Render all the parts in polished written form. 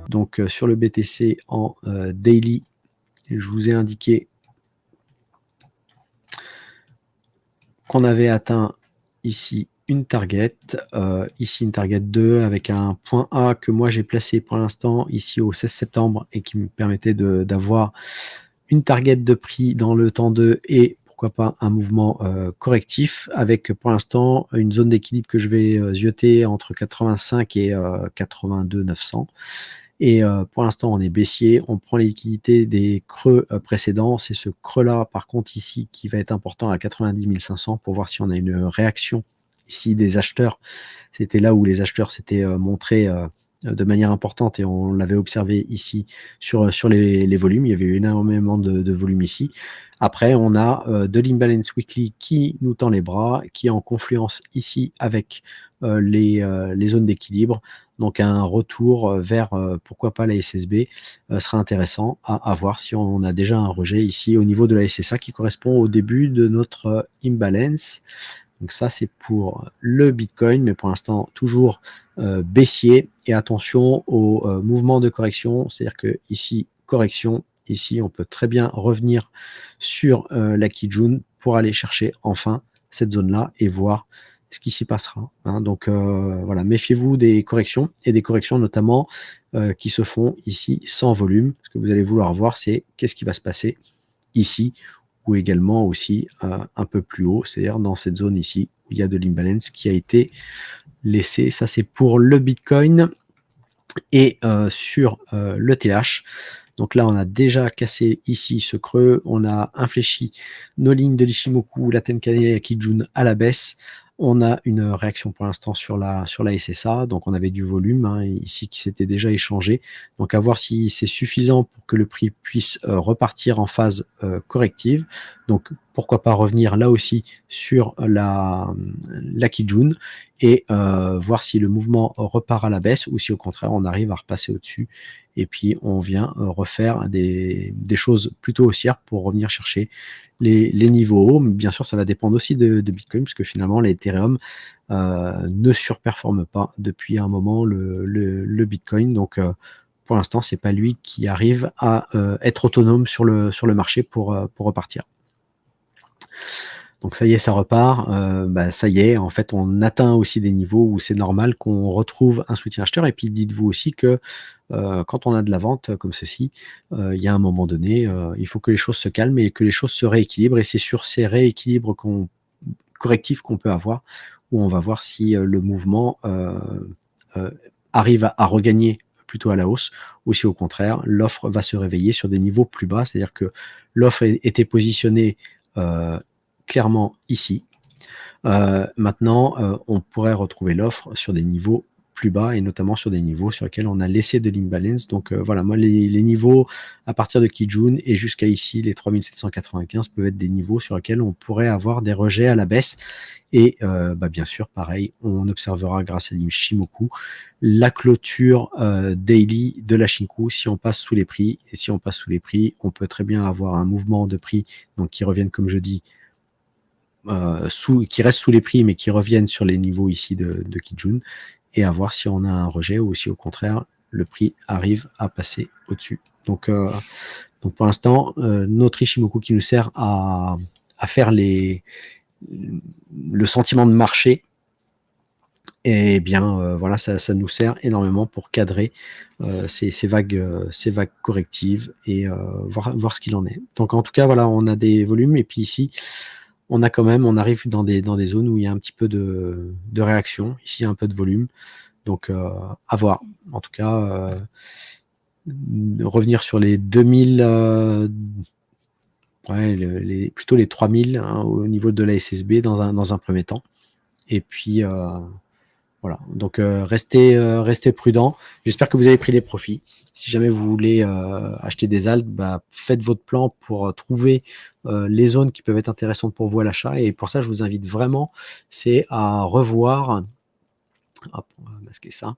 Donc sur le BTC en daily, je vous ai indiqué qu'on avait atteint ici une target, ici une target 2 avec un point A que moi j'ai placé pour l'instant ici au 16 septembre et qui me permettait d'avoir une target de prix dans le temps 2 et pourquoi pas un mouvement correctif avec pour l'instant une zone d'équilibre que je vais zioter entre 85 et 82 900. Et pour l'instant, on est baissier, on prend les liquidités des creux précédents. C'est ce creux-là, par contre, ici, qui va être important à 90 500 pour voir si on a une réaction ici des acheteurs. C'était là où les acheteurs s'étaient montrés de manière importante et on l'avait observé ici sur les volumes. Il y avait eu énormément de volume ici. Après, on a de l'imbalance weekly qui nous tend les bras, qui est en confluence ici avec les zones d'équilibre. Donc un retour vers, pourquoi pas la SSB sera intéressant à voir si on a déjà un rejet ici au niveau de la SSA qui correspond au début de notre imbalance. Donc ça, c'est pour le Bitcoin, mais pour l'instant, toujours baissier. Et attention au mouvement de correction, c'est-à-dire que ici, correction, ici, on peut très bien revenir sur la Kijun pour aller chercher enfin cette zone-là et voir ce qui s'y passera. Hein. Donc voilà, méfiez-vous des corrections et des corrections notamment qui se font ici sans volume. Ce que vous allez vouloir voir, c'est qu'est-ce qui va se passer ici ou également aussi un peu plus haut, c'est-à-dire dans cette zone ici où il y a de l'imbalance qui a été laissé. Ça, c'est pour le Bitcoin et sur le TH. Donc là, on a déjà cassé ici ce creux, on a infléchi nos lignes de l'Ishimoku, la Tenkan et la Kijun à la baisse. On a une réaction pour l'instant sur la SSA, donc on avait du volume hein, ici qui s'était déjà échangé. Donc à voir si c'est suffisant pour que le prix puisse repartir en phase corrective. Donc pourquoi pas revenir là aussi sur la Kijun et voir si le mouvement repart à la baisse ou si au contraire on arrive à repasser au-dessus et puis on vient refaire des choses plutôt haussières pour revenir chercher les niveaux hauts. Mais bien sûr, ça va dépendre aussi de Bitcoin, parce que finalement, l'Ethereum ne surperforme pas depuis un moment le Bitcoin. Donc, pour l'instant, c'est pas lui qui arrive à être autonome sur le marché pour repartir. Donc ça y est, ça repart. Ça y est, en fait, on atteint aussi des niveaux où c'est normal qu'on retrouve un soutien acheteur. Et puis dites-vous aussi que quand on a de la vente comme ceci, il y a un moment donné, il faut que les choses se calment et que les choses se rééquilibrent. Et c'est sur ces rééquilibres correctifs qu'on peut avoir, où on va voir si le mouvement arrive à regagner plutôt à la hausse, ou si au contraire, l'offre va se réveiller sur des niveaux plus bas. C'est-à-dire que l'offre était positionnée clairement ici. Maintenant, on pourrait retrouver l'offre sur des niveaux plus bas et notamment sur des niveaux sur lesquels on a laissé de l'imbalance. Donc voilà, moi les niveaux à partir de Kijun et jusqu'à ici, les 3795 peuvent être des niveaux sur lesquels on pourrait avoir des rejets à la baisse. Et bien sûr, pareil, on observera grâce à l'Ishimoku la clôture daily de la Shinku si on passe sous les prix. Et si on passe sous les prix, on peut très bien avoir un mouvement de prix donc qui reviennent, comme je dis, qui restent sous les prix mais qui reviennent sur les niveaux ici de Kijun et à voir si on a un rejet ou si au contraire le prix arrive à passer au-dessus. Donc pour l'instant, notre Ishimoku qui nous sert à faire le sentiment de marché, et bien voilà, ça nous sert énormément pour cadrer ces vagues correctives et voir ce qu'il en est. Donc en tout cas, voilà, on a des volumes et puis ici, on arrive dans des zones où il y a un petit peu de réaction. Ici, il y a un peu de volume. Donc, à voir. En tout cas, revenir sur les 2000, plutôt les 3000 hein, au niveau de la SSB dans un premier temps. Et puis, voilà. Donc, restez prudent. J'espère que vous avez pris des profits. Si jamais vous voulez acheter des alt, faites votre plan pour trouver les zones qui peuvent être intéressantes pour vous à l'achat. Et pour ça, je vous invite vraiment, c'est à revoir. Hop, on va masquer ça.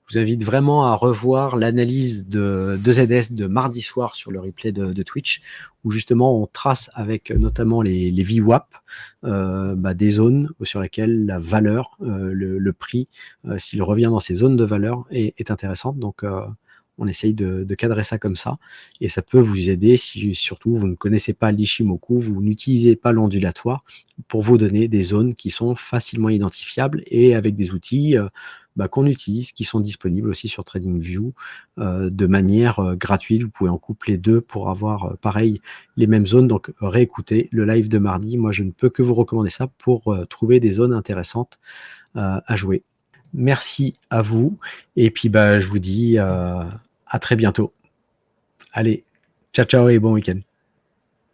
Je vous invite vraiment à revoir l'analyse de ZS de mardi soir sur le replay de Twitch, où justement on trace avec notamment les VWAP des zones sur lesquelles la valeur, le prix, s'il revient dans ces zones de valeur, est intéressante. Donc On essaye de cadrer ça comme ça et ça peut vous aider si surtout vous ne connaissez pas l'Ishimoku, vous n'utilisez pas l'ondulatoire pour vous donner des zones qui sont facilement identifiables et avec des outils, qu'on utilise, qui sont disponibles aussi sur TradingView, de manière, gratuite. Vous pouvez en coupler 2 pour avoir, pareil, les mêmes zones. Donc réécoutez le live de mardi. Moi, je ne peux que vous recommander ça pour, trouver des zones intéressantes, à jouer. Merci à vous et puis, je vous dis, à très bientôt. Allez, ciao, ciao et bon week-end.